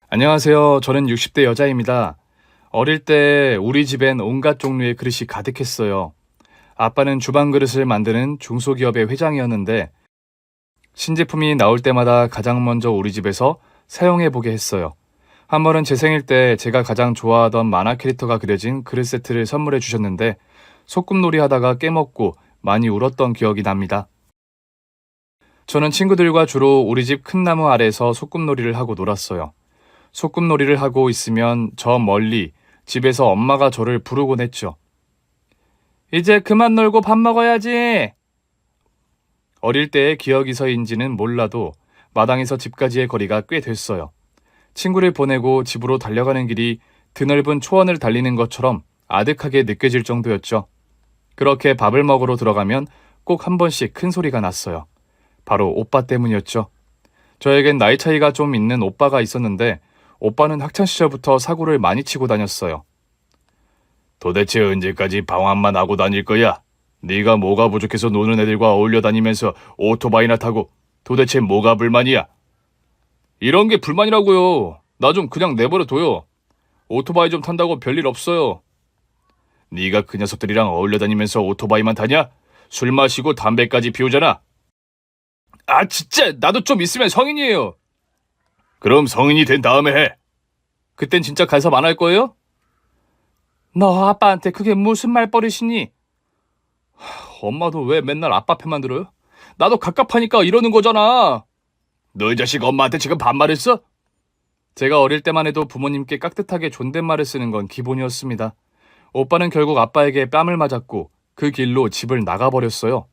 안녕하세요. 저는 60대 여자입니다. 어릴 때 우리 집엔 온갖 종류의 그릇이 가득했어요. 아빠는 주방 그릇을 만드는 중소기업의 회장이었는데 신제품이 나올 때마다 가장 먼저 우리 집에서 사용해보게 했어요. 한 번은 제 생일 때 제가 가장 좋아하던 만화 캐릭터가 그려진 그릇 세트를 선물해 주셨는데 소꿉놀이 하다가 깨먹고 많이 울었던 기억이 납니다. 저는 친구들과 주로 우리 집 큰 나무 아래에서 소꿉놀이를 하고 놀았어요. 소꿉놀이를 하고 있으면 저 멀리 집에서 엄마가 저를 부르곤 했죠. 이제 그만 놀고 밥 먹어야지. 어릴 때의 기억이서인지는 몰라도 마당에서 집까지의 거리가 꽤 됐어요. 친구를 보내고 집으로 달려가는 길이 드넓은 초원을 달리는 것처럼 아득하게 느껴질 정도였죠. 그렇게 밥을 먹으러 들어가면 꼭 한 번씩 큰 소리가 났어요. 바로 오빠 때문이었죠. 저에겐 나이 차이가 좀 있는 오빠가 있었는데 오빠는 학창시절부터 사고를 많이 치고 다녔어요. 도대체 언제까지 방황만 하고 다닐 거야? 네가 뭐가 부족해서 노는 애들과 어울려 다니면서 오토바이나 타고 도대체 뭐가 불만이야? 이런 게 불만이라고요. 나 좀 그냥 내버려 둬요. 오토바이 좀 탄다고 별일 없어요. 네가 그 녀석들이랑 어울려 다니면서 오토바이만 타냐? 술 마시고 담배까지 피우잖아. 아 진짜 나도 좀 있으면 성인이에요. 그럼 성인이 된 다음에 해. 그땐 진짜 간섭 안 할 거예요? 너 아빠한테 그게 무슨 말버릇이니? 엄마도 왜 맨날 아빠 편만 들어요? 나도 갑갑하니까 이러는 거잖아. 너 이 자식 엄마한테 지금 반말했어? 제가 어릴 때만 해도 부모님께 깍듯하게 존댓말을 쓰는 건 기본이었습니다. 오빠는 결국 아빠에게 뺨을 맞았고 그 길로 집을 나가버렸어요.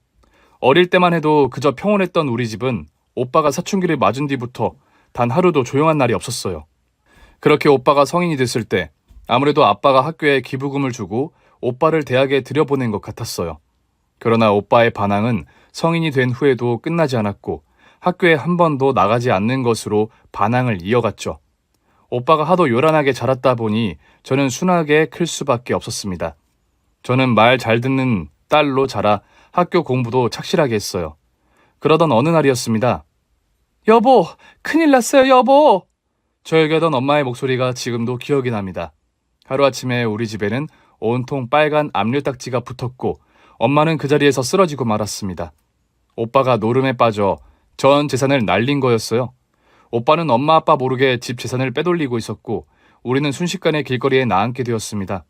어릴 때만 해도 그저 평온했던 우리 집은 오빠가 사춘기를 맞은 뒤부터 단 하루도 조용한 날이 없었어요. 그렇게 오빠가 성인이 됐을 때 아무래도 아빠가 학교에 기부금을 주고 오빠를 대학에 들여보낸 것 같았어요. 그러나 오빠의 반항은 성인이 된 후에도 끝나지 않았고 학교에 한 번도 나가지 않는 것으로 반항을 이어갔죠. 오빠가 하도 요란하게 자랐다 보니 저는 순하게 클 수밖에 없었습니다. 저는 말 잘 듣는 딸로 자라 학교 공부도 착실하게 했어요. 그러던 어느 날이었습니다. 여보, 큰일 났어요, 여보. 저에게 하던 엄마의 목소리가 지금도 기억이 납니다. 하루아침에 우리 집에는 온통 빨간 압류딱지가 붙었고 엄마는 그 자리에서 쓰러지고 말았습니다. 오빠가 노름에 빠져 전 재산을 날린 거였어요. 오빠는 엄마 아빠 모르게 집 재산을 빼돌리고 있었고 우리는 순식간에 길거리에 나앉게 되었습니다.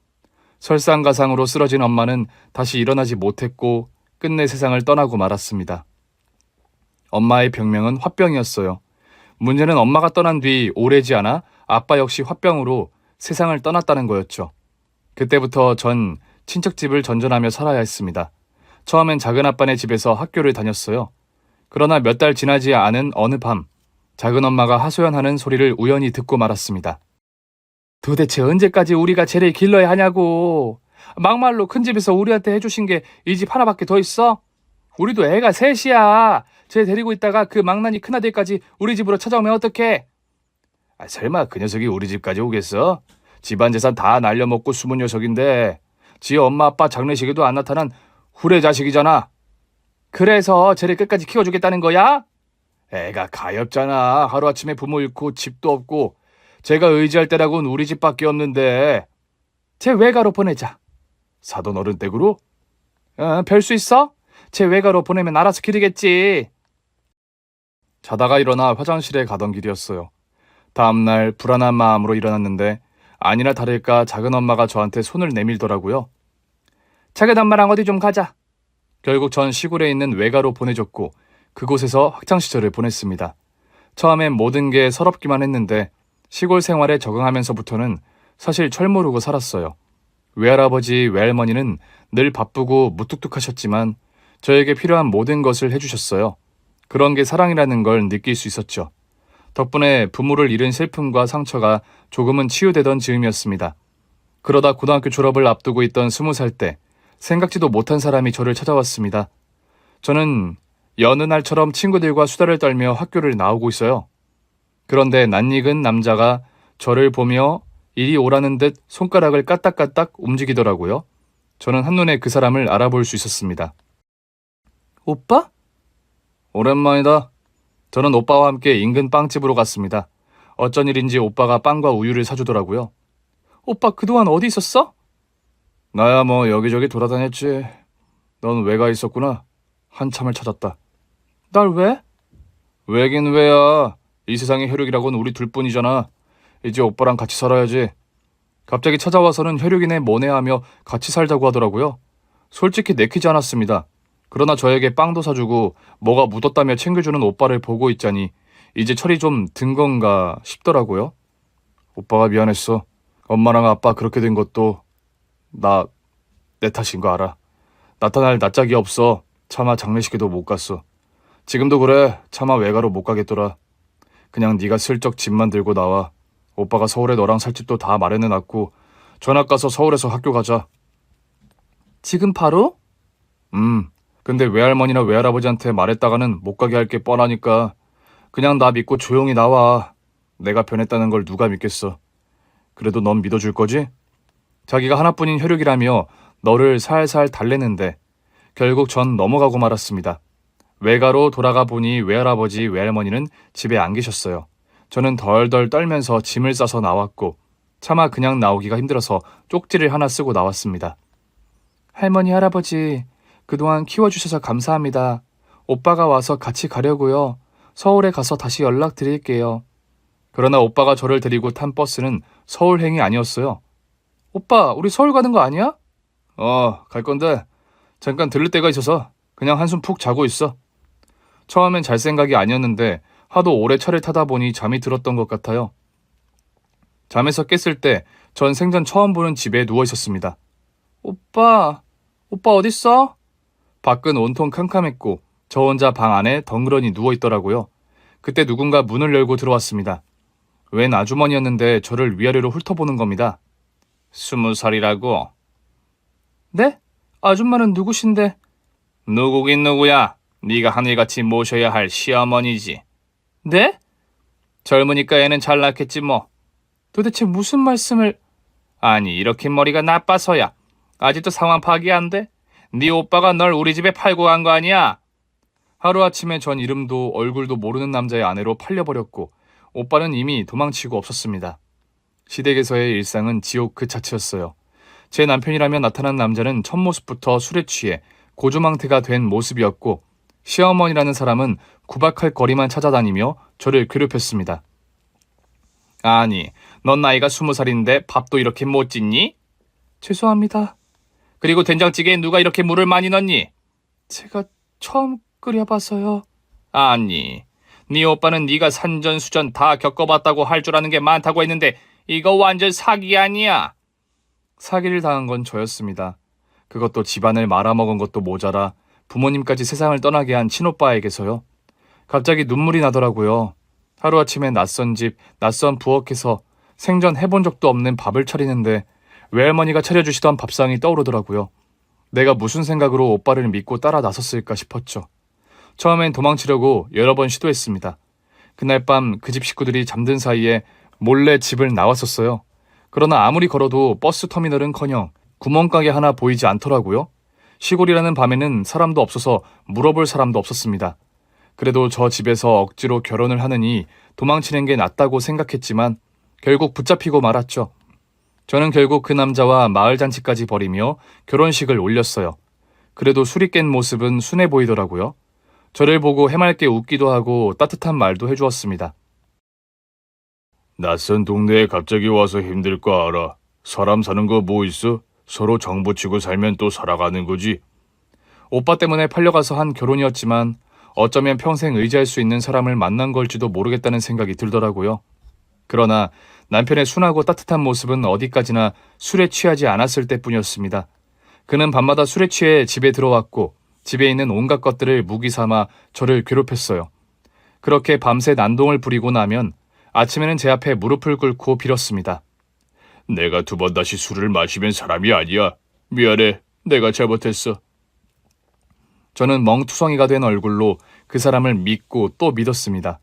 설상가상으로 쓰러진 엄마는 다시 일어나지 못했고 끝내 세상을 떠나고 말았습니다. 엄마의 병명은 화병이었어요. 문제는 엄마가 떠난 뒤 오래지 않아 아빠 역시 화병으로 세상을 떠났다는 거였죠. 그때부터 전 친척집을 전전하며 살아야 했습니다. 처음엔 작은아빠네 집에서 학교를 다녔어요. 그러나 몇 달 지나지 않은 어느 밤 작은엄마가 하소연하는 소리를 우연히 듣고 말았습니다. 도대체 언제까지 우리가 쟤를 길러야 하냐고. 막말로 큰 집에서 우리한테 해주신 게 이 집 하나밖에 더 있어? 우리도 애가 셋이야. 쟤 데리고 있다가 그 망나니 큰아들까지 우리 집으로 찾아오면 어떡해? 설마 그 녀석이 우리 집까지 오겠어? 집안 재산 다 날려먹고 숨은 녀석인데 지 엄마 아빠 장례식에도 안 나타난 후레 자식이잖아. 그래서 쟤를 끝까지 키워주겠다는 거야? 애가 가엾잖아. 하루아침에 부모 잃고 집도 없고 제가 의지할 때라고는 우리 집밖에 없는데. 쟤 외가로 보내자. 사돈 어른 댁으로? 별 수 있어? 쟤 외가로 보내면 알아서 기르겠지. 자다가 일어나 화장실에 가던 길이었어요. 다음날 불안한 마음으로 일어났는데 아니나 다를까 작은엄마가 저한테 손을 내밀더라고요. 작은엄마랑 어디 좀 가자. 결국 전 시골에 있는 외가로 보내줬고 그곳에서 학창시절을 보냈습니다. 처음엔 모든 게 서럽기만 했는데 시골 생활에 적응하면서부터는 사실 철모르고 살았어요. 외할아버지, 외할머니는 늘 바쁘고 무뚝뚝하셨지만 저에게 필요한 모든 것을 해주셨어요. 그런 게 사랑이라는 걸 느낄 수 있었죠. 덕분에 부모를 잃은 슬픔과 상처가 조금은 치유되던 즈음이었습니다. 그러다 고등학교 졸업을 앞두고 있던 20살 때 생각지도 못한 사람이 저를 찾아왔습니다. 저는 여느 날처럼 친구들과 수다를 떨며 학교를 나오고 있어요. 그런데 낯익은 남자가 저를 보며 이리 오라는 듯 손가락을 까딱까딱 움직이더라고요. 저는 한눈에 그 사람을 알아볼 수 있었습니다. 오빠? 오랜만이다. 저는 오빠와 함께 인근 빵집으로 갔습니다. 어쩐 일인지 오빠가 빵과 우유를 사주더라고요. 오빠 그동안 어디 있었어? 나야 뭐 여기저기 돌아다녔지. 넌 왜 가 있었구나. 한참을 찾았다. 날 왜? 왜긴 왜야. 이 세상에 혈육이라고는 우리 둘뿐이잖아. 이제 오빠랑 같이 살아야지. 갑자기 찾아와서는 혈육이네 뭐네 하며 같이 살자고 하더라고요. 솔직히 내키지 않았습니다. 그러나 저에게 빵도 사주고 뭐가 묻었다며 챙겨주는 오빠를 보고 있자니 이제 철이 좀 든 건가 싶더라고요. 오빠가 미안했어. 엄마랑 아빠 그렇게 된 것도 내 탓인 거 알아. 나타날 낯짝이 없어. 차마 장례식에도 못 갔어. 지금도 그래. 차마 외가로 못 가겠더라. 그냥 네가 슬쩍 집만 들고 나와. 오빠가 서울에 너랑 살 집도 다 마련해놨고 전학 가서 서울에서 학교 가자. 지금 바로? 근데 외할머니나 외할아버지한테 말했다가는 못 가게 할 게 뻔하니까 그냥 나 믿고 조용히 나와. 내가 변했다는 걸 누가 믿겠어. 그래도 넌 믿어줄 거지? 자기가 하나뿐인 혈육이라며 너를 살살 달래는데 결국 전 넘어가고 말았습니다. 외가로 돌아가 보니 외할아버지, 외할머니는 집에 안 계셨어요. 저는 덜덜 떨면서 짐을 싸서 나왔고 차마 그냥 나오기가 힘들어서 쪽지를 하나 쓰고 나왔습니다. 할머니, 할아버지, 그동안 키워주셔서 감사합니다. 오빠가 와서 같이 가려고요. 서울에 가서 다시 연락드릴게요. 그러나 오빠가 저를 데리고 탄 버스는 서울행이 아니었어요. 오빠, 우리 서울 가는 거 아니야? 갈 건데 잠깐 들를 데가 있어서 그냥 한숨 푹 자고 있어. 처음엔 잘 생각이 아니었는데 하도 오래 차를 타다 보니 잠이 들었던 것 같아요. 잠에서 깼을 때 전 생전 처음 보는 집에 누워 있었습니다. 오빠 어딨어? 밖은 온통 캄캄했고 저 혼자 방 안에 덩그러니 누워 있더라고요. 그때 누군가 문을 열고 들어왔습니다. 웬 아주머니였는데 저를 위아래로 훑어보는 겁니다. 20살이라고? 네? 아줌마는 누구신데? 누구긴 누구야. 네가 하늘같이 모셔야 할 시어머니지. 네? 젊으니까 애는 잘 낳겠지 뭐. 도대체 무슨 말씀을... 아니 이렇게 머리가 나빠서야. 아직도 상황 파악이 안 돼? 네 오빠가 널 우리 집에 팔고 간 거 아니야? 하루아침에 전 이름도 얼굴도 모르는 남자의 아내로 팔려버렸고 오빠는 이미 도망치고 없었습니다. 시댁에서의 일상은 지옥 그 자체였어요. 제 남편이라며 나타난 남자는 첫 모습부터 술에 취해 고주망태가 된 모습이었고 시어머니라는 사람은 구박할 거리만 찾아다니며 저를 괴롭혔습니다. 아니, 넌 나이가 20살인데 밥도 이렇게 못 짓니? 죄송합니다. 그리고 된장찌개에 누가 이렇게 물을 많이 넣니? 제가 처음 끓여봐서요. 아니, 네 오빠는 네가 산전수전 다 겪어봤다고 할 줄 아는 게 많다고 했는데 이거 완전 사기 아니야? 사기를 당한 건 저였습니다. 그것도 집안을 말아먹은 것도 모자라 부모님까지 세상을 떠나게 한 친오빠에게서요. 갑자기 눈물이 나더라고요. 하루아침에 낯선 집, 낯선 부엌에서 생전 해본 적도 없는 밥을 차리는데 외할머니가 차려주시던 밥상이 떠오르더라고요. 내가 무슨 생각으로 오빠를 믿고 따라 나섰을까 싶었죠. 처음엔 도망치려고 여러 번 시도했습니다. 그날 밤 그 집 식구들이 잠든 사이에 몰래 집을 나왔었어요. 그러나 아무리 걸어도 버스 터미널은커녕 구멍가게 하나 보이지 않더라고요. 시골이라는 밤에는 사람도 없어서 물어볼 사람도 없었습니다. 그래도 저 집에서 억지로 결혼을 하느니 도망치는 게 낫다고 생각했지만 결국 붙잡히고 말았죠. 저는 결국 그 남자와 마을잔치까지 벌이며 결혼식을 올렸어요. 그래도 술이 깬 모습은 순해 보이더라고요. 저를 보고 해맑게 웃기도 하고 따뜻한 말도 해주었습니다. 낯선 동네에 갑자기 와서 힘들 거 알아. 사람 사는 거 뭐 있어? 서로 정붙이고 살면 또 살아가는 거지. 오빠 때문에 팔려가서 한 결혼이었지만 어쩌면 평생 의지할 수 있는 사람을 만난 걸지도 모르겠다는 생각이 들더라고요. 그러나 남편의 순하고 따뜻한 모습은 어디까지나 술에 취하지 않았을 때뿐이었습니다. 그는 밤마다 술에 취해 집에 들어왔고 집에 있는 온갖 것들을 무기 삼아 저를 괴롭혔어요. 그렇게 밤새 난동을 부리고 나면 아침에는 제 앞에 무릎을 꿇고 빌었습니다. 내가 두 번 다시 술을 마시면 사람이 아니야. 미안해. 내가 잘못했어. 저는 멍투성이가 된 얼굴로 그 사람을 믿고 또 믿었습니다.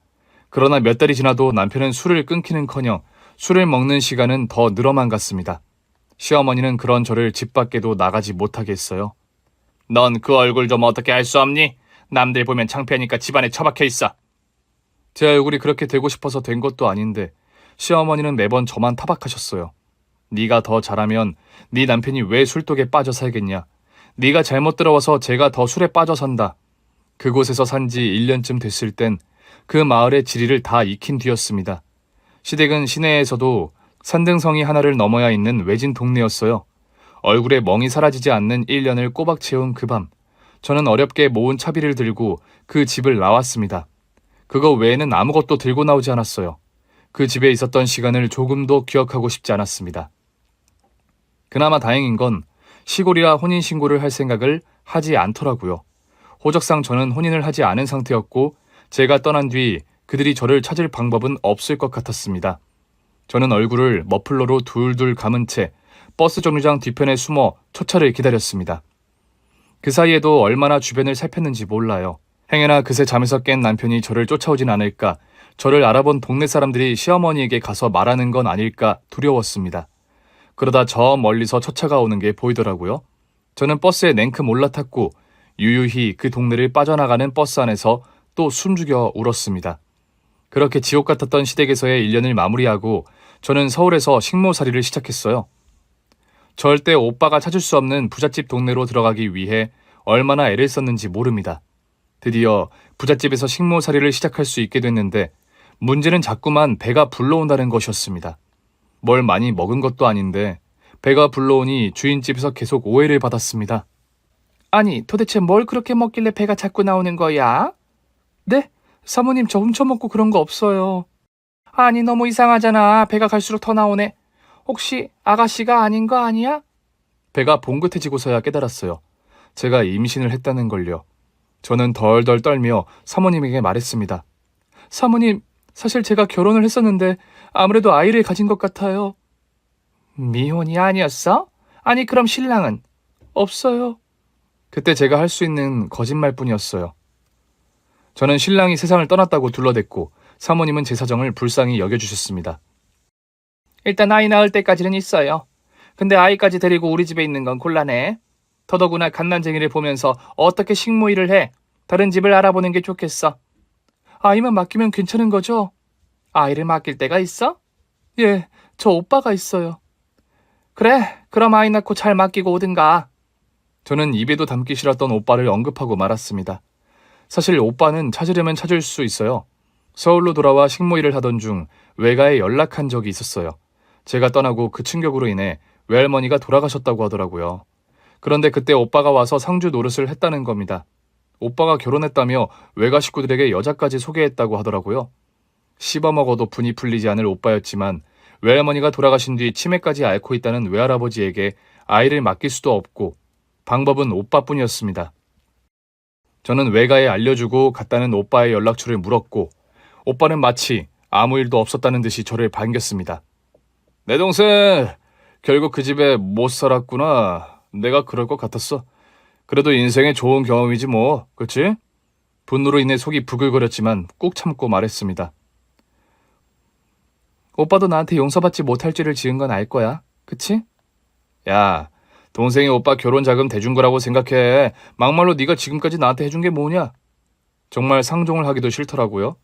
그러나 몇 달이 지나도 남편은 술을 끊기는커녕 술을 먹는 시간은 더 늘어만 갔습니다. 시어머니는 그런 저를 집 밖에도 나가지 못하게 했어요. 넌 그 얼굴 좀 어떻게 할 수 없니? 남들 보면 창피하니까 집안에 처박혀 있어. 제 얼굴이 그렇게 되고 싶어서 된 것도 아닌데 시어머니는 매번 저만 타박하셨어요. 네가 더 잘하면 네 남편이 왜 술독에 빠져 살겠냐. 네가 잘못 들어와서 제가 더 술에 빠져 산다. 그곳에서 산 지 1년쯤 됐을 땐 그 마을의 지리를 다 익힌 뒤였습니다. 시댁은 시내에서도 산등성이 하나를 넘어야 있는 외진 동네였어요. 얼굴에 멍이 사라지지 않는 1년을 꼬박 채운 그 밤, 저는 어렵게 모은 차비를 들고 그 집을 나왔습니다. 그거 외에는 아무것도 들고 나오지 않았어요. 그 집에 있었던 시간을 조금도 기억하고 싶지 않았습니다. 그나마 다행인 건 시골이라 혼인신고를 할 생각을 하지 않더라고요. 호적상 저는 혼인을 하지 않은 상태였고 제가 떠난 뒤 그들이 저를 찾을 방법은 없을 것 같았습니다. 저는 얼굴을 머플러로 둘둘 감은 채 버스 정류장 뒤편에 숨어 초차를 기다렸습니다. 그 사이에도 얼마나 주변을 살폈는지 몰라요. 행여나 그새 잠에서 깬 남편이 저를 쫓아오진 않을까, 저를 알아본 동네 사람들이 시어머니에게 가서 말하는 건 아닐까 두려웠습니다. 그러다 저 멀리서 첫차가 오는 게 보이더라고요. 저는 버스에 냉큼 올라탔고 유유히 그 동네를 빠져나가는 버스 안에서 또 숨죽여 울었습니다. 그렇게 지옥 같았던 시댁에서의 1년을 마무리하고 저는 서울에서 식모살이를 시작했어요. 절대 오빠가 찾을 수 없는 부잣집 동네로 들어가기 위해 얼마나 애를 썼는지 모릅니다. 드디어 부잣집에서 식모살이를 시작할 수 있게 됐는데 문제는 자꾸만 배가 불러온다는 것이었습니다. 뭘 많이 먹은 것도 아닌데 배가 불러오니 주인집에서 계속 오해를 받았습니다. 아니, 도대체 뭘 그렇게 먹길래 배가 자꾸 나오는 거야? 네? 사모님, 저 훔쳐먹고 그런 거 없어요. 아니, 너무 이상하잖아. 배가 갈수록 더 나오네. 혹시 아가씨가 아닌 거 아니야? 배가 봉긋해지고서야 깨달았어요. 제가 임신을 했다는 걸요. 저는 덜덜 떨며 사모님에게 말했습니다. 사모님, 사실 제가 결혼을 했었는데 아무래도 아이를 가진 것 같아요. 미혼이 아니었어? 아니, 그럼 신랑은? 없어요. 그때 제가 할 수 있는 거짓말뿐이었어요. 저는 신랑이 세상을 떠났다고 둘러댔고 사모님은 제 사정을 불쌍히 여겨주셨습니다. 일단 아이 낳을 때까지는 있어요. 근데 아이까지 데리고 우리 집에 있는 건 곤란해. 더더구나 갓난쟁이를 보면서 어떻게 식모 일을 해. 다른 집을 알아보는 게 좋겠어. 아이만 맡기면 괜찮은 거죠? 아이를 맡길 때가 있어? 예, 저 오빠가 있어요. 그래, 그럼 아이 낳고 잘 맡기고 오든가. 저는 입에도 담기 싫었던 오빠를 언급하고 말았습니다. 사실 오빠는 찾으려면 찾을 수 있어요. 서울로 돌아와 식모 일을 하던 중 외가에 연락한 적이 있었어요. 제가 떠나고 그 충격으로 인해 외할머니가 돌아가셨다고 하더라고요. 그런데 그때 오빠가 와서 상주 노릇을 했다는 겁니다. 오빠가 결혼했다며 외가 식구들에게 여자까지 소개했다고 하더라고요. 씹어먹어도 분이 풀리지 않을 오빠였지만 외할머니가 돌아가신 뒤 치매까지 앓고 있다는 외할아버지에게 아이를 맡길 수도 없고 방법은 오빠뿐이었습니다. 저는 외가에 알려주고 갔다는 오빠의 연락처를 물었고 오빠는 마치 아무 일도 없었다는 듯이 저를 반겼습니다. 내 동생, 결국 그 집에 못 살았구나. 내가 그럴 것 같았어. 그래도 인생의 좋은 경험이지 뭐, 그치? 분노로 인해 속이 부글거렸지만 꾹 참고 말했습니다. 오빠도 나한테 용서받지 못할 죄를 지은 건 알 거야, 그치? 야, 동생이 오빠 결혼 자금 대준 거라고 생각해. 막말로 네가 지금까지 나한테 해준 게 뭐냐? 정말 상종을 하기도 싫더라고요.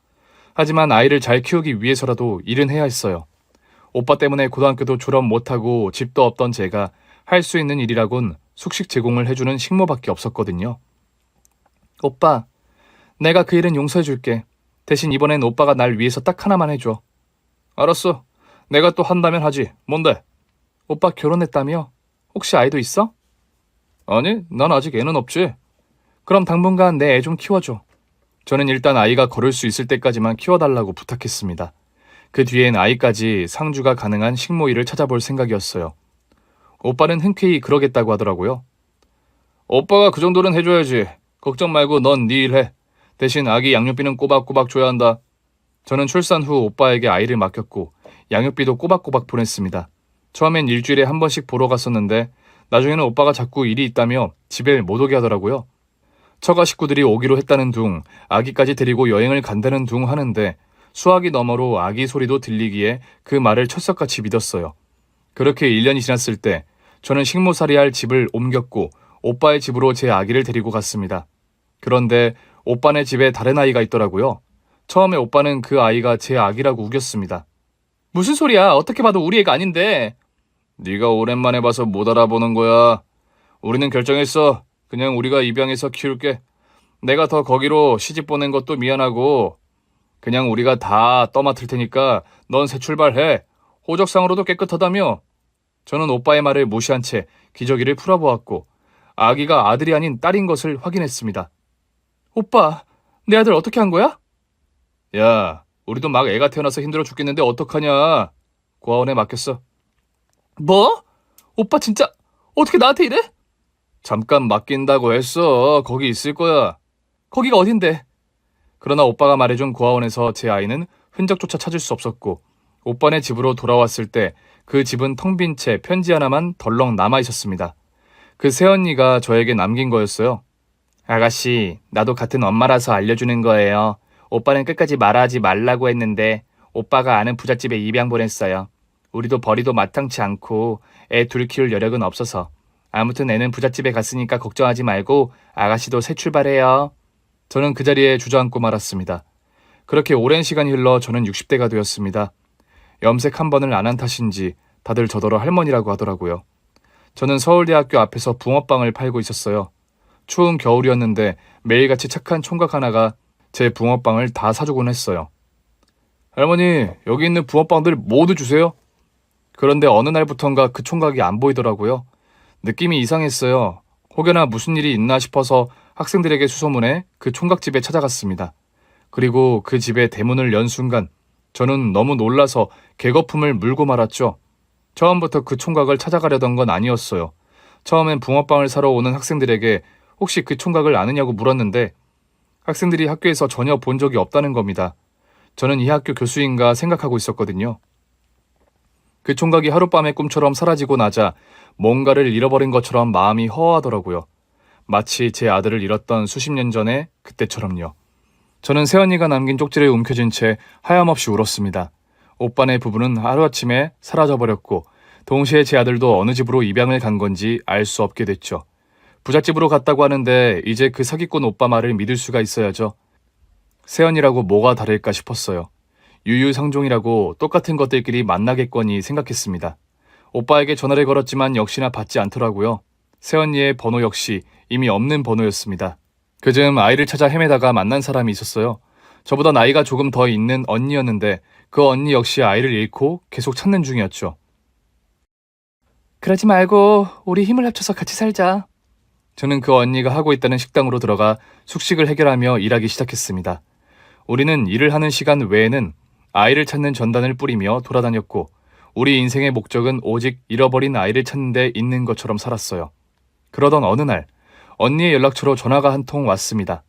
하지만 아이를 잘 키우기 위해서라도 일은 해야 했어요. 오빠 때문에 고등학교도 졸업 못하고 집도 없던 제가 할 수 있는 일이라곤 숙식 제공을 해주는 식모밖에 없었거든요. 오빠, 내가 그 일은 용서해줄게. 대신 이번엔 오빠가 날 위해서 딱 하나만 해줘. 알았어. 내가 또 한다면 하지. 뭔데? 오빠 결혼했다며? 혹시 아이도 있어? 아니, 난 아직 애는 없지. 그럼 당분간 내 애 좀 키워줘. 저는 일단 아이가 걸을 수 있을 때까지만 키워달라고 부탁했습니다. 그 뒤엔 아이까지 상주가 가능한 식모일을 찾아볼 생각이었어요. 오빠는 흔쾌히 그러겠다고 하더라고요. 오빠가 그 정도는 해줘야지. 걱정 말고 넌 네 일 해. 대신 아기 양육비는 꼬박꼬박 줘야 한다. 저는 출산 후 오빠에게 아이를 맡겼고 양육비도 꼬박꼬박 보냈습니다. 처음엔 일주일에 한 번씩 보러 갔었는데 나중에는 오빠가 자꾸 일이 있다며 집에 못 오게 하더라고요. 처가 식구들이 오기로 했다는 둥, 아기까지 데리고 여행을 간다는 둥 하는데 수화기 너머로 아기 소리도 들리기에 그 말을 철석같이 믿었어요. 그렇게 1년이 지났을 때 저는 식모살이할 집을 옮겼고 오빠의 집으로 제 아기를 데리고 갔습니다. 그런데 오빠네 집에 다른 아이가 있더라고요. 처음에 오빠는 그 아이가 제 아기라고 우겼습니다. 무슨 소리야? 어떻게 봐도 우리 애가 아닌데. 네가 오랜만에 봐서 못 알아보는 거야. 우리는 결정했어. 그냥 우리가 입양해서 키울게. 내가 더 거기로 시집 보낸 것도 미안하고 그냥 우리가 다 떠맡을 테니까 넌 새 출발해. 호적상으로도 깨끗하다며. 저는 오빠의 말을 무시한 채 기저귀를 풀어보았고 아기가 아들이 아닌 딸인 것을 확인했습니다. 오빠, 내 아들 어떻게 한 거야? 야, 우리도 막 애가 태어나서 힘들어 죽겠는데 어떡하냐. 고아원에 맡겼어. 뭐? 오빠 진짜 어떻게 나한테 이래? 잠깐 맡긴다고 했어. 거기 있을 거야. 거기가 어딘데? 그러나 오빠가 말해준 고아원에서 제 아이는 흔적조차 찾을 수 없었고 오빠네 집으로 돌아왔을 때 그 집은 텅 빈 채 편지 하나만 덜렁 남아 있었습니다. 그 새언니가 저에게 남긴 거였어요. 아가씨, 나도 같은 엄마라서 알려주는 거예요. 오빠는 끝까지 말하지 말라고 했는데 오빠가 아는 부잣집에 입양 보냈어요. 우리도 벌이도 마땅치 않고 애 둘 키울 여력은 없어서. 아무튼 애는 부잣집에 갔으니까 걱정하지 말고 아가씨도 새 출발해요. 저는 그 자리에 주저앉고 말았습니다. 그렇게 오랜 시간이 흘러 저는 60대가 되었습니다. 염색 한 번을 안 한 탓인지 다들 저더러 할머니라고 하더라고요. 저는 서울대학교 앞에서 붕어빵을 팔고 있었어요. 추운 겨울이었는데 매일같이 착한 총각 하나가 제 붕어빵을 다 사주곤 했어요. 할머니, 여기 있는 붕어빵들 모두 주세요. 그런데 어느 날부턴가 그 총각이 안 보이더라고요. 느낌이 이상했어요. 혹여나 무슨 일이 있나 싶어서 학생들에게 수소문해 그 총각집에 찾아갔습니다. 그리고 그 집의 대문을 연 순간 저는 너무 놀라서 개거품을 물고 말았죠. 처음부터 그 총각을 찾아가려던 건 아니었어요. 처음엔 붕어빵을 사러 오는 학생들에게 혹시 그 총각을 아느냐고 물었는데 학생들이 학교에서 전혀 본 적이 없다는 겁니다. 저는 이 학교 교수인가 생각하고 있었거든요. 그 총각이 하룻밤의 꿈처럼 사라지고 나자 뭔가를 잃어버린 것처럼 마음이 허하더라고요. 마치 제 아들을 잃었던 수십 년 전에 그때처럼요. 저는 새언니가 남긴 쪽지를 움켜쥔 채 하염없이 울었습니다. 오빠네 부부는 하루아침에 사라져버렸고 동시에 제 아들도 어느 집으로 입양을 간 건지 알 수 없게 됐죠. 부잣집으로 갔다고 하는데 이제 그 사기꾼 오빠 말을 믿을 수가 있어야죠. 새언니라고 뭐가 다를까 싶었어요. 유유상종이라고 똑같은 것들끼리 만나겠거니 생각했습니다. 오빠에게 전화를 걸었지만 역시나 받지 않더라고요. 새언니의 번호 역시 이미 없는 번호였습니다. 그즈음 아이를 찾아 헤매다가 만난 사람이 있었어요. 저보다 나이가 조금 더 있는 언니였는데 그 언니 역시 아이를 잃고 계속 찾는 중이었죠. 그러지 말고 우리 힘을 합쳐서 같이 살자. 저는 그 언니가 하고 있다는 식당으로 들어가 숙식을 해결하며 일하기 시작했습니다. 우리는 일을 하는 시간 외에는 아이를 찾는 전단을 뿌리며 돌아다녔고 우리 인생의 목적은 오직 잃어버린 아이를 찾는 데 있는 것처럼 살았어요. 그러던 어느 날 언니의 연락처로 전화가 한 통 왔습니다.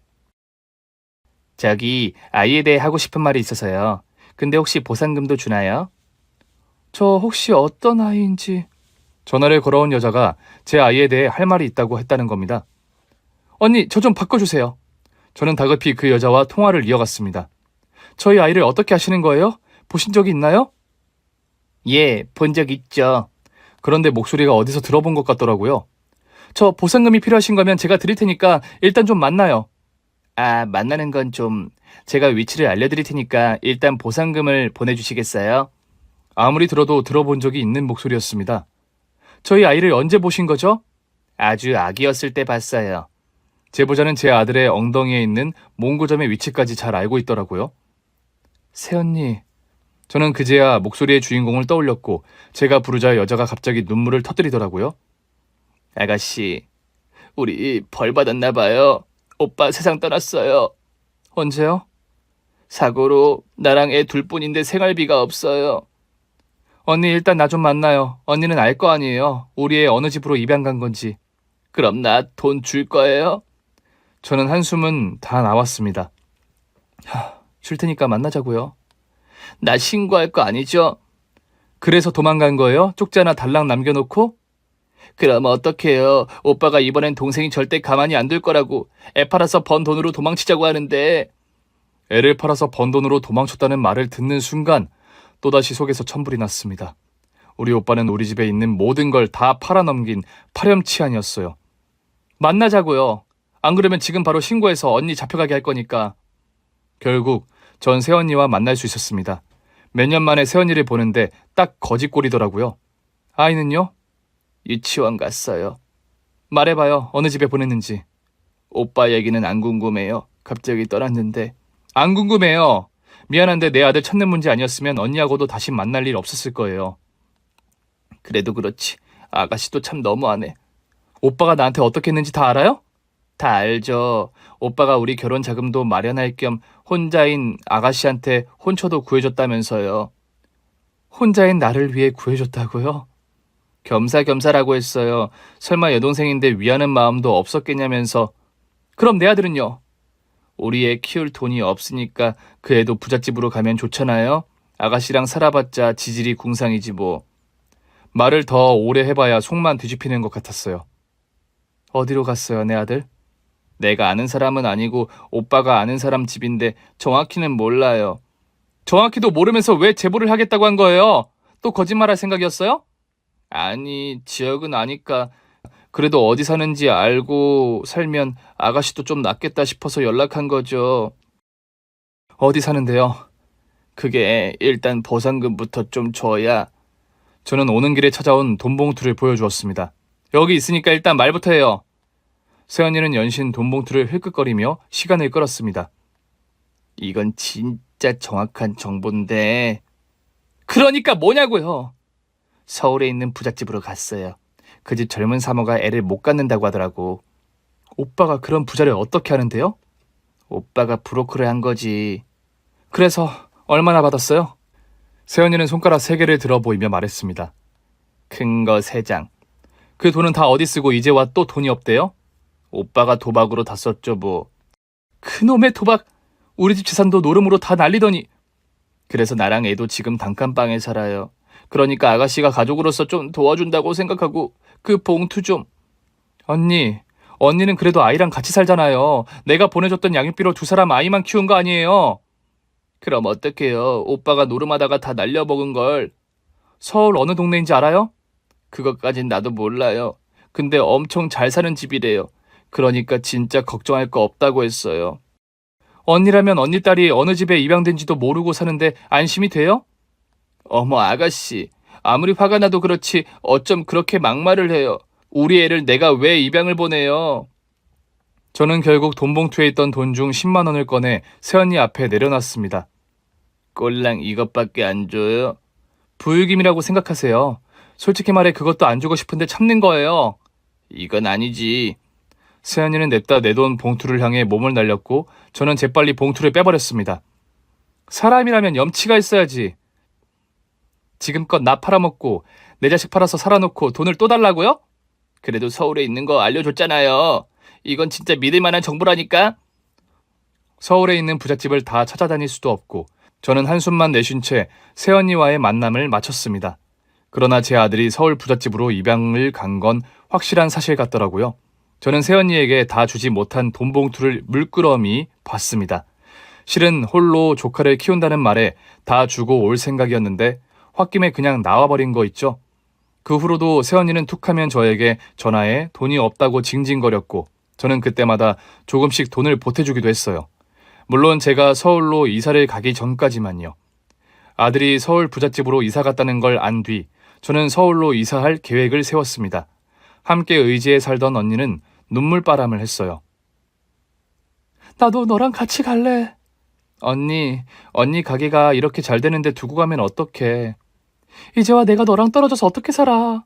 저기 아이에 대해 하고 싶은 말이 있어서요. 근데 혹시 보상금도 주나요? 저 혹시 어떤 아이인지... 전화를 걸어온 여자가 제 아이에 대해 할 말이 있다고 했다는 겁니다. 언니, 저 좀 바꿔주세요. 저는 다급히 그 여자와 통화를 이어갔습니다. 저희 아이를 어떻게 아시는 거예요? 보신 적이 있나요? 예, 본 적 있죠. 그런데 목소리가 어디서 들어본 것 같더라고요. 저 보상금이 필요하신 거면 제가 드릴 테니까 일단 좀 만나요. 아, 만나는 건 좀... 제가 위치를 알려드릴 테니까 일단 보상금을 보내주시겠어요? 아무리 들어도 들어본 적이 있는 목소리였습니다. 저희 아이를 언제 보신 거죠? 아주 아기였을 때 봤어요. 제보자는 제 아들의 엉덩이에 있는 몽고점의 위치까지 잘 알고 있더라고요. 새언니... 저는 그제야 목소리의 주인공을 떠올렸고 제가 부르자 여자가 갑자기 눈물을 터뜨리더라고요. 아가씨, 우리 벌 받았나 봐요. 오빠 세상 떠났어요. 언제요? 사고로 나랑 애 둘뿐인데 생활비가 없어요. 언니 일단 나 좀 만나요. 언니는 알 거 아니에요. 우리 애 어느 집으로 입양 간 건지. 그럼 나 돈 줄 거예요? 저는 한숨은 다 나왔습니다. 줄 테니까 만나자고요. 나 신고할 거 아니죠? 그래서 도망간 거예요? 쪽지 하나 달랑 남겨놓고? 그럼 어떡해요. 오빠가 이번엔 동생이 절대 가만히 안 둘 거라고 애 팔아서 번 돈으로 도망치자고 하는데. 애를 팔아서 번 돈으로 도망쳤다는 말을 듣는 순간 또다시 속에서 천불이 났습니다. 우리 오빠는 우리 집에 있는 모든 걸 다 팔아넘긴 파렴치한이었어요. 만나자고요. 안 그러면 지금 바로 신고해서 언니 잡혀가게 할 거니까. 결국 전 새언니와 만날 수 있었습니다. 몇 년 만에 새언니를 보는데 딱 거짓골이더라고요. 아이는요? 유치원 갔어요. 말해봐요. 어느 집에 보냈는지. 오빠 얘기는 안 궁금해요. 갑자기 떠났는데. 안 궁금해요. 미안한데 내 아들 찾는 문제 아니었으면 언니하고도 다시 만날 일 없었을 거예요. 그래도 그렇지. 아가씨도 참 너무하네. 오빠가 나한테 어떻게 했는지 다 알아요? 다 알죠. 오빠가 우리 결혼 자금도 마련할 겸 혼자인 아가씨한테 혼처도 구해줬다면서요. 혼자인 나를 위해 구해줬다고요? 겸사겸사라고 했어요. 설마 여동생인데 위하는 마음도 없었겠냐면서. 그럼 내 아들은요? 우리 애 키울 돈이 없으니까 그 애도 부잣집으로 가면 좋잖아요. 아가씨랑 살아봤자 지질이 궁상이지 뭐. 말을 더 오래 해봐야 속만 뒤집히는 것 같았어요. 어디로 갔어요, 내 아들? 내가 아는 사람은 아니고 오빠가 아는 사람 집인데 정확히는 몰라요. 정확히도 모르면서 왜 제보를 하겠다고 한 거예요? 또 거짓말할 생각이었어요? 아니, 지역은 아니까. 그래도 어디 사는지 알고 살면 아가씨도 좀 낫겠다 싶어서 연락한 거죠. 어디 사는데요? 그게 일단 보상금부터 좀 줘야. 저는 오는 길에 찾아온 돈 봉투를 보여주었습니다. 여기 있으니까 일단 말부터 해요. 새언니는 연신 돈 봉투를 흘끗거리며 시간을 끌었습니다. 이건 진짜 정확한 정보인데. 그러니까 뭐냐고요. 서울에 있는 부잣집으로 갔어요. 그 집 젊은 사모가 애를 못 갖는다고 하더라고. 오빠가 그런 부자를 어떻게 하는데요? 오빠가 브로커를 한 거지. 그래서 얼마나 받았어요? 새언니는 손가락 3개를 들어 보이며 말했습니다. 큰 거 3장. 그 돈은 다 어디 쓰고 이제 와 또 돈이 없대요? 오빠가 도박으로 다 썼죠 뭐. 그놈의 도박. 우리 집 재산도 노름으로 다 날리더니. 그래서 나랑 애도 지금 단칸방에 살아요. 그러니까 아가씨가 가족으로서 좀 도와준다고 생각하고 그 봉투 좀. 언니는 그래도 아이랑 같이 살잖아요. 내가 보내줬던 양육비로 2사람 아이만 키운 거 아니에요. 그럼 어떡해요. 오빠가 노름하다가 다 날려먹은 걸. 서울 어느 동네인지 알아요? 그것까진 나도 몰라요. 근데 엄청 잘 사는 집이래요. 그러니까 진짜 걱정할 거 없다고 했어요. 언니라면 언니 딸이 어느 집에 입양된지도 모르고 사는데 안심이 돼요? 어머 아가씨, 아무리 화가 나도 그렇지 어쩜 그렇게 막말을 해요. 우리 애를 내가 왜 입양을 보내요? 저는 결국 돈 봉투에 있던 돈 중 10만 원을 꺼내 새언니 앞에 내려놨습니다. 꼴랑 이것밖에 안 줘요? 부유김이라고 생각하세요. 솔직히 말해 그것도 안 주고 싶은데 참는 거예요. 이건 아니지. 새언니는 냅다 내 돈 봉투를 향해 몸을 날렸고 저는 재빨리 봉투를 빼버렸습니다. 사람이라면 염치가 있어야지. 지금껏 나 팔아먹고 내 자식 팔아서 살아놓고 돈을 또 달라고요? 그래도 서울에 있는 거 알려줬잖아요. 이건 진짜 믿을 만한 정보라니까. 서울에 있는 부잣집을 다 찾아다닐 수도 없고 저는 한숨만 내쉰 채 새언니와의 만남을 마쳤습니다. 그러나 제 아들이 서울 부잣집으로 입양을 간 건 확실한 사실 같더라고요. 저는 새언니에게 다 주지 못한 돈 봉투를 물끄러미 봤습니다. 실은 홀로 조카를 키운다는 말에 다 주고 올 생각이었는데 홧김에 그냥 나와버린 거 있죠. 그 후로도 새언니는 툭하면 저에게 전화해 돈이 없다고 징징거렸고 저는 그때마다 조금씩 돈을 보태주기도 했어요. 물론 제가 서울로 이사를 가기 전까지만요. 아들이 서울 부잣집으로 이사 갔다는 걸 안 뒤 저는 서울로 이사할 계획을 세웠습니다. 함께 의지에 살던 언니는 눈물바람을 했어요. 나도 너랑 같이 갈래. 언니 가게가 이렇게 잘 되는데 두고 가면 어떡해. 이제와 내가 너랑 떨어져서 어떻게 살아.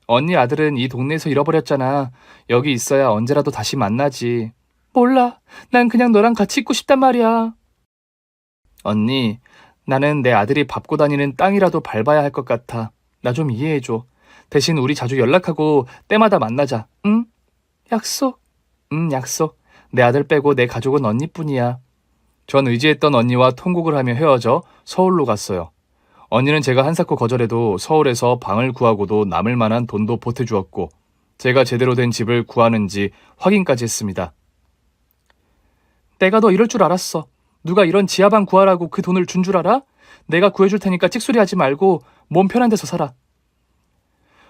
언니 아들은 이 동네에서 잃어버렸잖아. 여기 있어야 언제라도 다시 만나지. 몰라. 난 그냥 너랑 같이 있고 싶단 말이야. 언니, 나는 내 아들이 밟고 다니는 땅이라도 밟아야 할 것 같아. 나 좀 이해해줘. 대신 우리 자주 연락하고 때마다 만나자. 응? 약속. 약속. 내 아들 빼고 내 가족은 언니뿐이야. 전 의지했던 언니와 통곡을 하며 헤어져 서울로 갔어요. 언니는 제가 한사코 거절해도 서울에서 방을 구하고도 남을 만한 돈도 보태주었고 제가 제대로 된 집을 구하는지 확인까지 했습니다. 내가 너 이럴 줄 알았어. 누가 이런 지하방 구하라고 그 돈을 준 줄 알아? 내가 구해줄 테니까 찍소리하지 말고 몸 편한 데서 살아.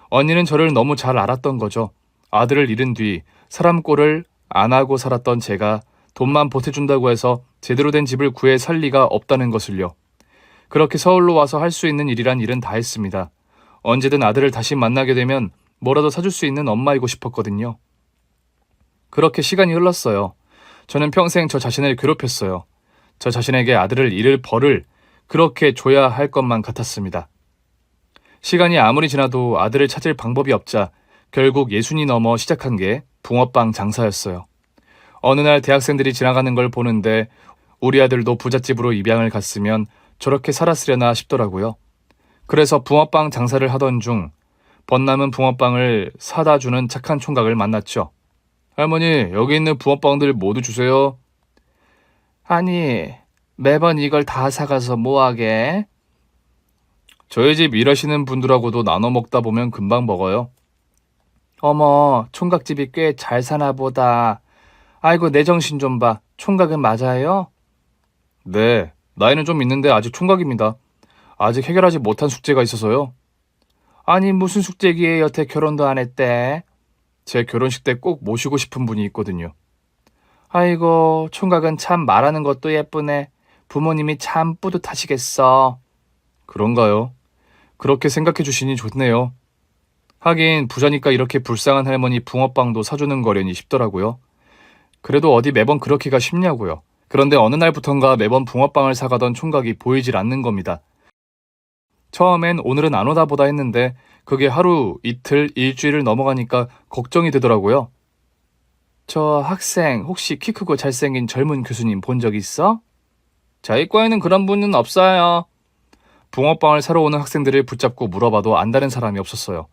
언니는 저를 너무 잘 알았던 거죠. 아들을 잃은 뒤 사람 꼴을 안 하고 살았던 제가 돈만 보태준다고 해서 제대로 된 집을 구해 살 리가 없다는 것을요. 그렇게 서울로 와서 할 수 있는 일이란 일은 다 했습니다. 언제든 아들을 다시 만나게 되면 뭐라도 사줄 수 있는 엄마이고 싶었거든요. 그렇게 시간이 흘렀어요. 저는 평생 저 자신을 괴롭혔어요. 저 자신에게 아들을 잃을 벌을 그렇게 줘야 할 것만 같았습니다. 시간이 아무리 지나도 아들을 찾을 방법이 없자 결국 60이 넘어 시작한 게 붕어빵 장사였어요. 어느 날 대학생들이 지나가는 걸 보는데 우리 아들도 부잣집으로 입양을 갔으면 저렇게 살았으려나 싶더라고요. 그래서 붕어빵 장사를 하던 중 번남은 붕어빵을 사다 주는 착한 총각을 만났죠. 할머니, 여기 있는 붕어빵들 모두 주세요. 아니, 매번 이걸 다 사가서 뭐하게? 저희 집 일하시는 분들하고도 나눠 먹다 보면 금방 먹어요. 어머, 총각집이 꽤 잘 사나 보다. 아이고, 내 정신 좀 봐. 총각은 맞아요? 네, 나이는 좀 있는데 아직 총각입니다. 아직 해결하지 못한 숙제가 있어서요. 아니, 무슨 숙제기에 여태 결혼도 안 했대? 제 결혼식 때 꼭 모시고 싶은 분이 있거든요. 아이고, 총각은 참 말하는 것도 예쁘네. 부모님이 참 뿌듯하시겠어. 그런가요? 그렇게 생각해 주시니 좋네요. 하긴 부자니까 이렇게 불쌍한 할머니 붕어빵도 사주는 거려니 싶더라고요. 그래도 어디 매번 그렇게가 쉽냐고요. 그런데 어느 날부턴가 매번 붕어빵을 사가던 총각이 보이질 않는 겁니다. 처음엔 오늘은 안 오다 보다 했는데 그게 하루, 이틀, 일주일을 넘어가니까 걱정이 되더라고요. 저 학생 혹시 키 크고 잘생긴 젊은 교수님 본 적 있어? 저희 과에는 그런 분은 없어요. 붕어빵을 사러 오는 학생들을 붙잡고 물어봐도 안다는 사람이 없었어요.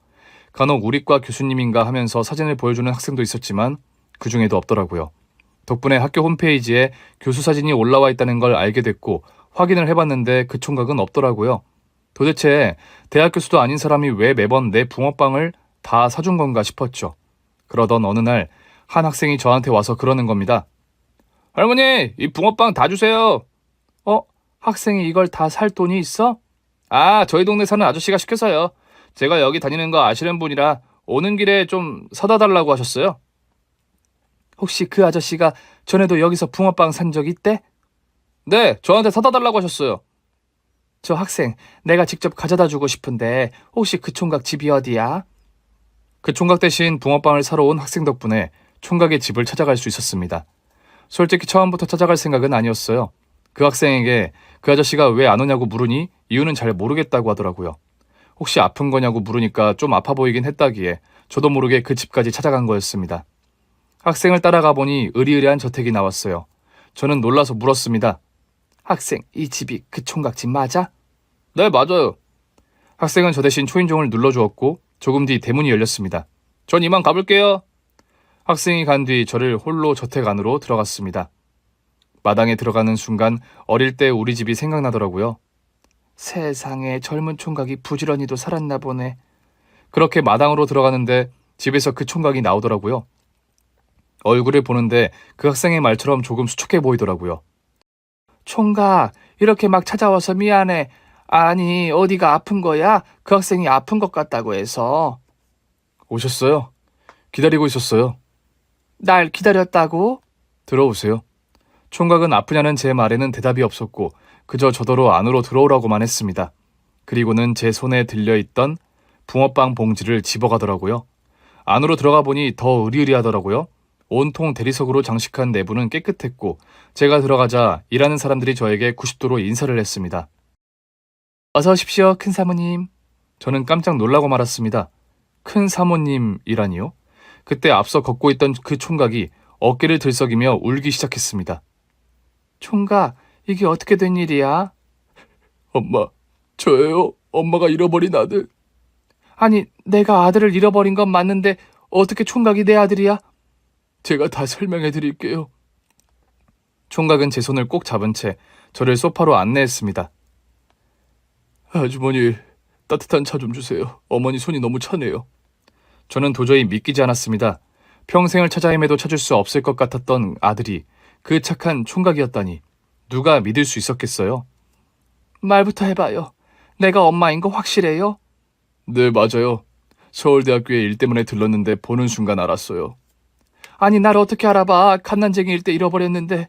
간혹 우리 과 교수님인가 하면서 사진을 보여주는 학생도 있었지만 그 중에도 없더라고요. 덕분에 학교 홈페이지에 교수 사진이 올라와 있다는 걸 알게 됐고 확인을 해봤는데 그 총각은 없더라고요. 도대체 대학 교수도 아닌 사람이 왜 매번 내 붕어빵을 다 사준 건가 싶었죠. 그러던 어느 날 한 학생이 저한테 와서 그러는 겁니다. 할머니, 이 붕어빵 다 주세요. 학생이 이걸 다 살 돈이 있어? 아, 저희 동네 사는 아저씨가 시켜서요. 제가 여기 다니는 거 아시는 분이라 오는 길에 좀 사다 달라고 하셨어요. 혹시 그 아저씨가 전에도 여기서 붕어빵 산 적 있대? 네, 저한테 사다 달라고 하셨어요. 저 학생, 내가 직접 가져다 주고 싶은데 혹시 그 총각 집이 어디야? 그 총각 대신 붕어빵을 사러 온 학생 덕분에 총각의 집을 찾아갈 수 있었습니다. 솔직히 처음부터 찾아갈 생각은 아니었어요. 그 학생에게 그 아저씨가 왜 안 오냐고 물으니 이유는 잘 모르겠다고 하더라고요. 혹시 아픈 거냐고 물으니까 좀 아파 보이긴 했다기에 저도 모르게 그 집까지 찾아간 거였습니다. 학생을 따라가 보니 으리으리한 저택이 나왔어요. 저는 놀라서 물었습니다. 학생, 이 집이 그 총각 집 맞아? 네, 맞아요. 학생은 저 대신 초인종을 눌러주었고 조금 뒤 대문이 열렸습니다. 전 이만 가볼게요. 학생이 간 뒤 저를 홀로 저택 안으로 들어갔습니다. 마당에 들어가는 순간 어릴 때 우리 집이 생각나더라고요. 세상에 젊은 총각이 부지런히도 살았나 보네. 그렇게 마당으로 들어가는데 집에서 그 총각이 나오더라고요. 얼굴을 보는데 그 학생의 말처럼 조금 수척해 보이더라고요. 총각, 이렇게 막 찾아와서 미안해. 아니, 어디가 아픈 거야? 그 학생이 아픈 것 같다고 해서. 오셨어요? 기다리고 있었어요. 날 기다렸다고? 들어오세요. 총각은 아프냐는 제 말에는 대답이 없었고 그저 저더러 안으로 들어오라고만 했습니다. 그리고는 제 손에 들려있던 붕어빵 봉지를 집어가더라고요. 안으로 들어가 보니 더 으리으리하더라고요. 온통 대리석으로 장식한 내부는 깨끗했고 제가 들어가자 일하는 사람들이 저에게 90도로 인사를 했습니다. 어서 오십시오, 큰 사모님. 저는 깜짝 놀라고 말았습니다. 큰 사모님이라니요? 그때 앞서 걷고 있던 그 총각이 어깨를 들썩이며 울기 시작했습니다. 총각, 이게 어떻게 된 일이야? 엄마, 저예요. 엄마가 잃어버린 아들. 아니, 내가 아들을 잃어버린 건 맞는데 어떻게 총각이 내 아들이야? 제가 다 설명해 드릴게요. 총각은 제 손을 꼭 잡은 채 저를 소파로 안내했습니다. 아주머니, 따뜻한 차 좀 주세요. 어머니 손이 너무 차네요. 저는 도저히 믿기지 않았습니다. 평생을 찾아 헤매도 찾을 수 없을 것 같았던 아들이 그 착한 총각이었다니 누가 믿을 수 있었겠어요? 말부터 해봐요. 내가 엄마인 거 확실해요? 네, 맞아요. 서울대학교에 일 때문에 들렀는데 보는 순간 알았어요. 아니, 날 어떻게 알아봐. 갓난쟁이일 때 잃어버렸는데.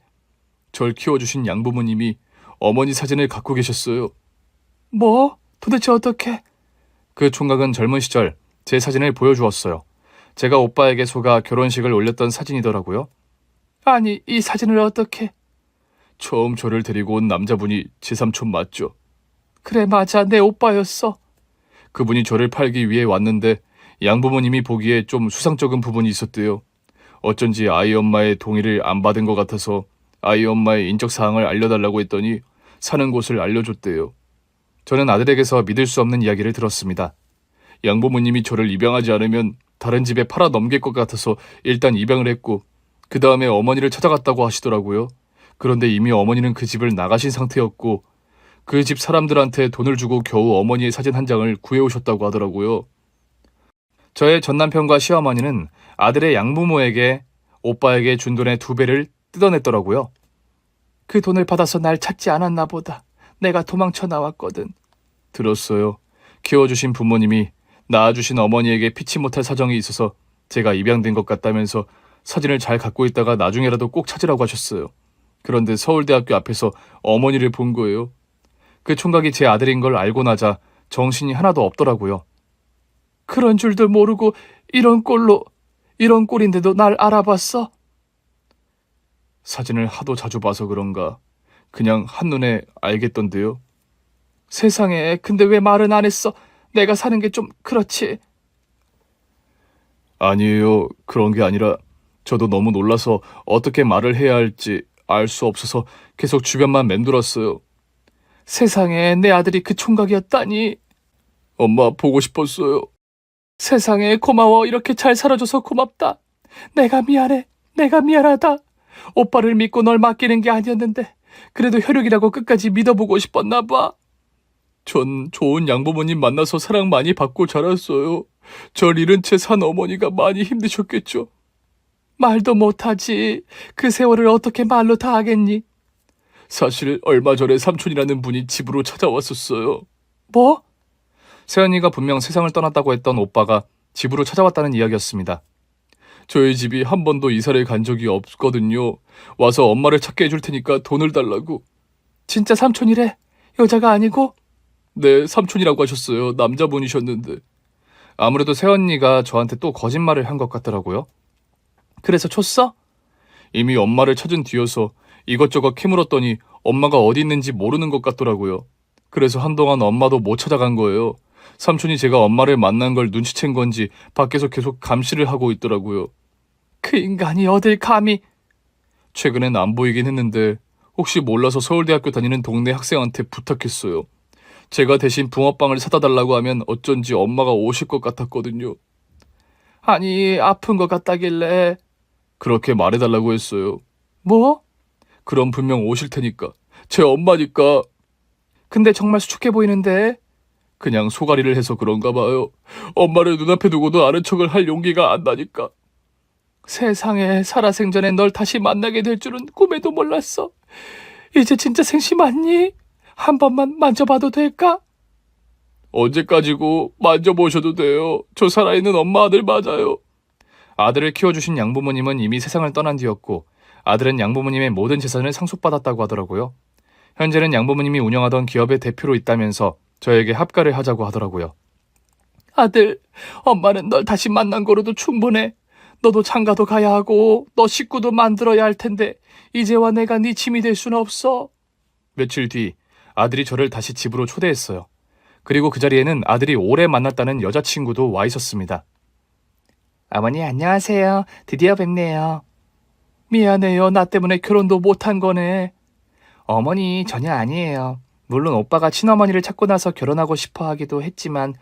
절 키워주신 양부모님이 어머니 사진을 갖고 계셨어요. 뭐? 도대체 어떻게? 그 총각은 젊은 시절 제 사진을 보여주었어요. 제가 오빠에게 속아 결혼식을 올렸던 사진이더라고요. 아니, 이 사진을 어떻게? 처음 저를 데리고 온 남자분이 제 삼촌 맞죠? 그래, 맞아. 내 오빠였어. 그분이 저를 팔기 위해 왔는데 양부모님이 보기에 좀 수상쩍은 부분이 있었대요. 어쩐지 아이 엄마의 동의를 안 받은 것 같아서 아이 엄마의 인적 사항을 알려달라고 했더니 사는 곳을 알려줬대요. 저는 아들에게서 믿을 수 없는 이야기를 들었습니다. 양부모님이 저를 입양하지 않으면 다른 집에 팔아 넘길 것 같아서 일단 입양을 했고 그 다음에 어머니를 찾아갔다고 하시더라고요. 그런데 이미 어머니는 그 집을 나가신 상태였고 그 집 사람들한테 돈을 주고 겨우 어머니의 사진 한 장을 구해오셨다고 하더라고요. 저의 전남편과 시어머니는 아들의 양부모에게 오빠에게 준 돈의 2배를 뜯어냈더라고요. 그 돈을 받아서 날 찾지 않았나 보다. 내가 도망쳐 나왔거든. 들었어요. 키워주신 부모님이 낳아주신 어머니에게 피치 못할 사정이 있어서 제가 입양된 것 같다면서 사진을 잘 갖고 있다가 나중에라도 꼭 찾으라고 하셨어요. 그런데 서울대학교 앞에서 어머니를 본 거예요. 그 총각이 제 아들인 걸 알고 나자 정신이 하나도 없더라고요. 그런 줄도 모르고 이런 꼴인데도 날 알아봤어? 사진을 하도 자주 봐서 그런가 그냥 한눈에 알겠던데요. 세상에, 근데 왜 말은 안 했어? 내가 사는 게 좀 그렇지. 아니에요. 그런 게 아니라 저도 너무 놀라서 어떻게 말을 해야 할지 알 수 없어서 계속 주변만 맴돌았어요. 세상에, 내 아들이 그 총각이었다니. 엄마 보고 싶었어요. 세상에, 고마워. 이렇게 잘 살아줘서 고맙다. 내가 미안해. 내가 미안하다. 오빠를 믿고 널 맡기는 게 아니었는데 그래도 혈육이라고 끝까지 믿어보고 싶었나 봐. 전 좋은 양부모님 만나서 사랑 많이 받고 자랐어요. 절 잃은 채 산 어머니가 많이 힘드셨겠죠. 말도 못하지. 그 세월을 어떻게 말로 다 하겠니? 사실 얼마 전에 삼촌이라는 분이 집으로 찾아왔었어요. 뭐? 세연이가 분명 세상을 떠났다고 했던 오빠가 집으로 찾아왔다는 이야기였습니다. 저희 집이 한 번도 이사를 간 적이 없거든요. 와서 엄마를 찾게 해줄 테니까 돈을 달라고. 진짜 삼촌이래? 여자가 아니고? 네, 삼촌이라고 하셨어요. 남자분이셨는데. 아무래도 새언니가 저한테 또 거짓말을 한 것 같더라고요. 그래서 줬어? 이미 엄마를 찾은 뒤여서 이것저것 캐물었더니 엄마가 어디 있는지 모르는 것 같더라고요. 그래서 한동안 엄마도 못 찾아간 거예요. 삼촌이 제가 엄마를 만난 걸 눈치챈 건지 밖에서 계속 감시를 하고 있더라고요. 그 인간이 어딜 감히... 최근엔 안 보이긴 했는데 혹시 몰라서 서울대학교 다니는 동네 학생한테 부탁했어요. 제가 대신 붕어빵을 사다 달라고 하면 어쩐지 엄마가 오실 것 같았거든요. 아니, 아픈 것 같다길래... 그렇게 말해달라고 했어요. 뭐? 그럼 분명 오실 테니까. 제 엄마니까. 근데 정말 수척해 보이는데? 그냥 소가리를 해서 그런가 봐요. 엄마를 눈앞에 두고도 아는 척을 할 용기가 안 나니까. 세상에, 살아생전에 널 다시 만나게 될 줄은 꿈에도 몰랐어. 이제 진짜 생시 맞니? 한 번만 만져봐도 될까? 언제까지고 만져보셔도 돼요. 저 살아있는 엄마 아들 맞아요. 아들을 키워주신 양부모님은 이미 세상을 떠난 뒤였고 아들은 양부모님의 모든 재산을 상속받았다고 하더라고요. 현재는 양부모님이 운영하던 기업의 대표로 있다면서 저에게 합가를 하자고 하더라고요. 아들, 엄마는 널 다시 만난 거로도 충분해. 너도 장가도 가야 하고 너 식구도 만들어야 할 텐데 이제와 내가 네 짐이 될 수는 없어. 며칠 뒤 아들이 저를 다시 집으로 초대했어요. 그리고 그 자리에는 아들이 오래 만났다는 여자친구도 와 있었습니다. 어머니 안녕하세요. 드디어 뵙네요. 미안해요. 나 때문에 결혼도 못한 거네. 어머니 전혀 아니에요. 물론 오빠가 친어머니를 찾고 나서 결혼하고 싶어 하기도 했지만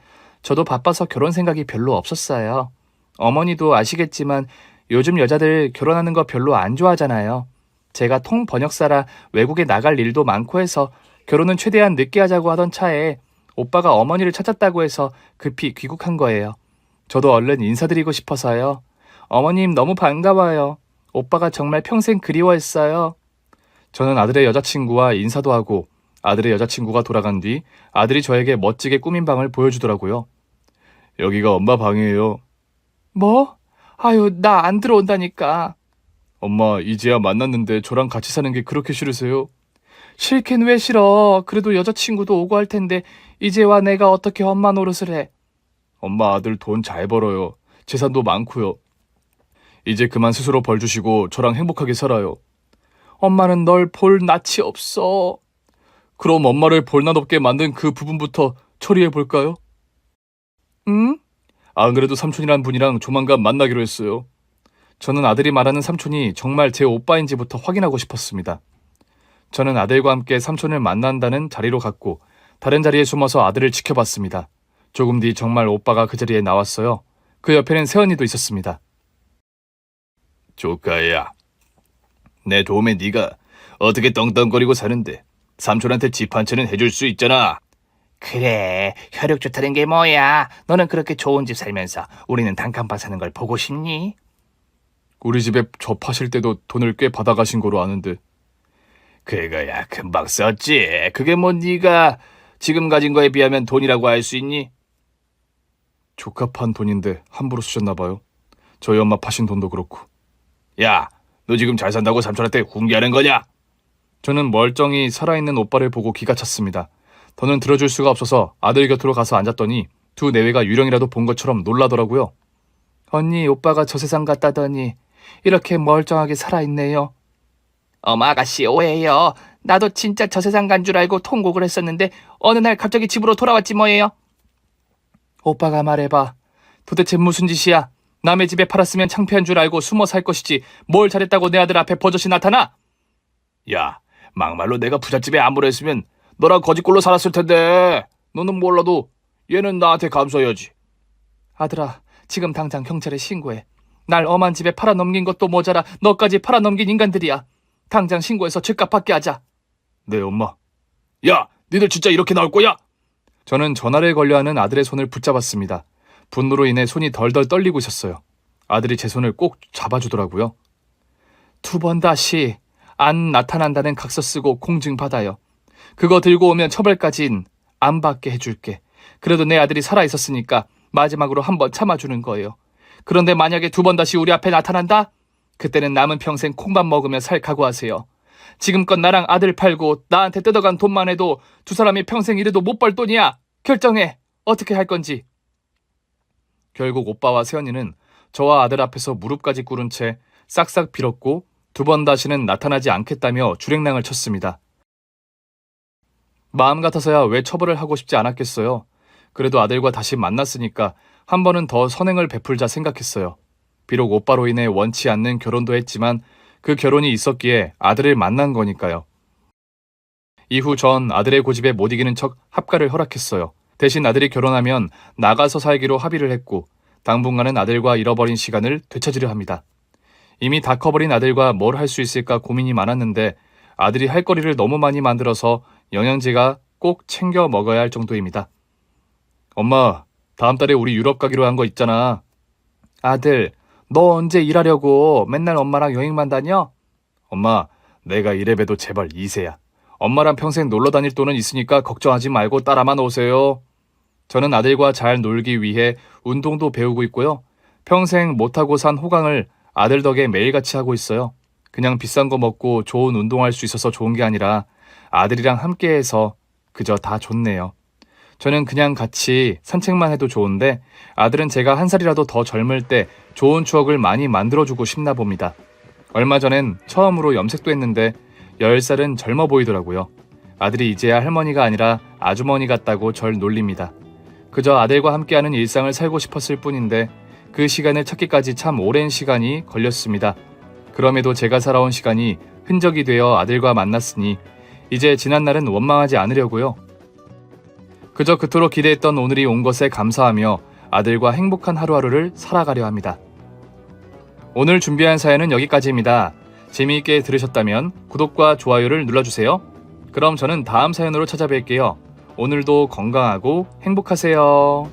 저도 바빠서 결혼 생각이 별로 없었어요. 어머니도 아시겠지만 요즘 여자들 결혼하는 거 별로 안 좋아하잖아요. 제가 통번역사라 외국에 나갈 일도 많고 해서 결혼은 최대한 늦게 하자고 하던 차에 오빠가 어머니를 찾았다고 해서 급히 귀국한 거예요. 저도 얼른 인사드리고 싶어서요. 어머님 너무 반가워요. 오빠가 정말 평생 그리워했어요. 저는 아들의 여자친구와 인사도 하고 아들의 여자친구가 돌아간 뒤 아들이 저에게 멋지게 꾸민 방을 보여주더라고요. 여기가 엄마 방이에요. 뭐? 아유, 나 안 들어온다니까. 엄마, 이제야 만났는데 저랑 같이 사는 게 그렇게 싫으세요? 싫긴 왜 싫어. 그래도 여자친구도 오고 할 텐데 이제와 내가 어떻게 엄마 노릇을 해. 엄마 아들 돈 잘 벌어요. 재산도 많고요. 이제 그만 스스로 벌 주시고 저랑 행복하게 살아요. 엄마는 널 볼 낯이 없어. 그럼 엄마를 볼 낯 없게 만든 그 부분부터 처리해 볼까요? 응? 안 그래도 삼촌이란 분이랑 조만간 만나기로 했어요. 저는 아들이 말하는 삼촌이 정말 제 오빠인지부터 확인하고 싶었습니다. 저는 아들과 함께 삼촌을 만난다는 자리로 갔고 다른 자리에 숨어서 아들을 지켜봤습니다. 조금 뒤 정말 오빠가 그 자리에 나왔어요. 그 옆에는 세연이도 있었습니다. 조카야, 내 도움에 네가 어떻게 떵떵거리고 사는데 삼촌한테 집 한 채는 해줄 수 있잖아. 그래, 혈육 좋다는 게 뭐야? 너는 그렇게 좋은 집 살면서 우리는 단칸방 사는 걸 보고 싶니? 우리 집에 저 파실 때도 돈을 꽤 받아가신 거로 아는데. 그거야 금방 썼지. 그게 뭐 네가 지금 가진 거에 비하면 돈이라고 할 수 있니? 조카 판 돈인데 함부로 쓰셨나 봐요. 저희 엄마 파신 돈도 그렇고. 야, 너 지금 잘 산다고 삼촌한테 훈계하는 거냐? 저는 멀쩡히 살아있는 오빠를 보고 기가 찼습니다. 더는 들어줄 수가 없어서 아들 곁으로 가서 앉았더니 두 내외가 유령이라도 본 것처럼 놀라더라고요. 언니, 오빠가 저 세상 갔다더니 이렇게 멀쩡하게 살아있네요. 어머 아가씨 오해요. 나도 진짜 저 세상 간 줄 알고 통곡을 했었는데 어느 날 갑자기 집으로 돌아왔지 뭐예요. 오빠가 말해봐. 도대체 무슨 짓이야? 남의 집에 팔았으면 창피한 줄 알고 숨어 살 것이지 뭘 잘했다고 내 아들 앞에 버젓이 나타나? 야, 막말로 내가 부잣집에 아무랬으면 너랑 거지꼴로 살았을 텐데. 너는 몰라도 얘는 나한테 감사해야지. 아들아, 지금 당장 경찰에 신고해. 날 엄한 집에 팔아넘긴 것도 모자라 너까지 팔아넘긴 인간들이야. 당장 신고해서 죗값 받게 하자. 네, 엄마. 야, 니들 진짜 이렇게 나올 거야? 저는 전화를 걸려하는 아들의 손을 붙잡았습니다. 분노로 인해 손이 덜덜 떨리고 있었어요. 아들이 제 손을 꼭 잡아주더라고요. 2번 다시 안 나타난다는 각서 쓰고 공증 받아요. 그거 들고 오면 처벌까진 안 받게 해줄게. 그래도 내 아들이 살아있었으니까 마지막으로 한번 참아주는 거예요. 그런데 만약에 2번 다시 우리 앞에 나타난다? 그때는 남은 평생 콩밥 먹으며 살 각오하세요. 지금껏 나랑 아들 팔고 나한테 뜯어간 돈만 해도 두 사람이 평생 일해도 못 벌 돈이야. 결정해. 어떻게 할 건지. 결국 오빠와 세연이는 저와 아들 앞에서 무릎까지 꿇은 채 싹싹 빌었고 2번 다시는 나타나지 않겠다며 줄행랑을 쳤습니다. 마음 같아서야 왜 처벌을 하고 싶지 않았겠어요. 그래도 아들과 다시 만났으니까 한 번은 더 선행을 베풀자 생각했어요. 비록 오빠로 인해 원치 않는 결혼도 했지만 그 결혼이 있었기에 아들을 만난 거니까요. 이후 전 아들의 고집에 못 이기는 척 합가를 허락했어요. 대신 아들이 결혼하면 나가서 살기로 합의를 했고 당분간은 아들과 잃어버린 시간을 되찾으려 합니다. 이미 다 커버린 아들과 뭘 할 수 있을까 고민이 많았는데 아들이 할 거리를 너무 많이 만들어서 영양제가 꼭 챙겨 먹어야 할 정도입니다. 엄마, 다음 달에 우리 유럽 가기로 한 거 있잖아. 아들, 너 언제 일하려고 맨날 엄마랑 여행만 다녀? 엄마, 내가 이래봬도 제발 2세야. 엄마랑 평생 놀러 다닐 돈은 있으니까 걱정하지 말고 따라만 오세요. 저는 아들과 잘 놀기 위해 운동도 배우고 있고요. 평생 못하고 산 호강을 아들 덕에 매일같이 하고 있어요. 그냥 비싼 거 먹고 좋은 운동할 수 있어서 좋은 게 아니라 아들이랑 함께해서 그저 다 좋네요. 저는 그냥 같이 산책만 해도 좋은데 아들은 제가 한 살이라도 더 젊을 때 좋은 추억을 많이 만들어주고 싶나 봅니다. 얼마 전엔 처음으로 염색도 했는데 10살은 젊어 보이더라고요. 아들이 이제야 할머니가 아니라 아주머니 같다고 절 놀립니다. 그저 아들과 함께하는 일상을 살고 싶었을 뿐인데 그 시간을 찾기까지 참 오랜 시간이 걸렸습니다. 그럼에도 제가 살아온 시간이 흔적이 되어 아들과 만났으니 이제 지난 날은 원망하지 않으려고요. 그저 그토록 기대했던 오늘이 온 것에 감사하며 아들과 행복한 하루하루를 살아가려 합니다. 오늘 준비한 사연은 여기까지입니다. 재미있게 들으셨다면 구독과 좋아요를 눌러주세요. 그럼 저는 다음 사연으로 찾아뵐게요. 오늘도 건강하고 행복하세요.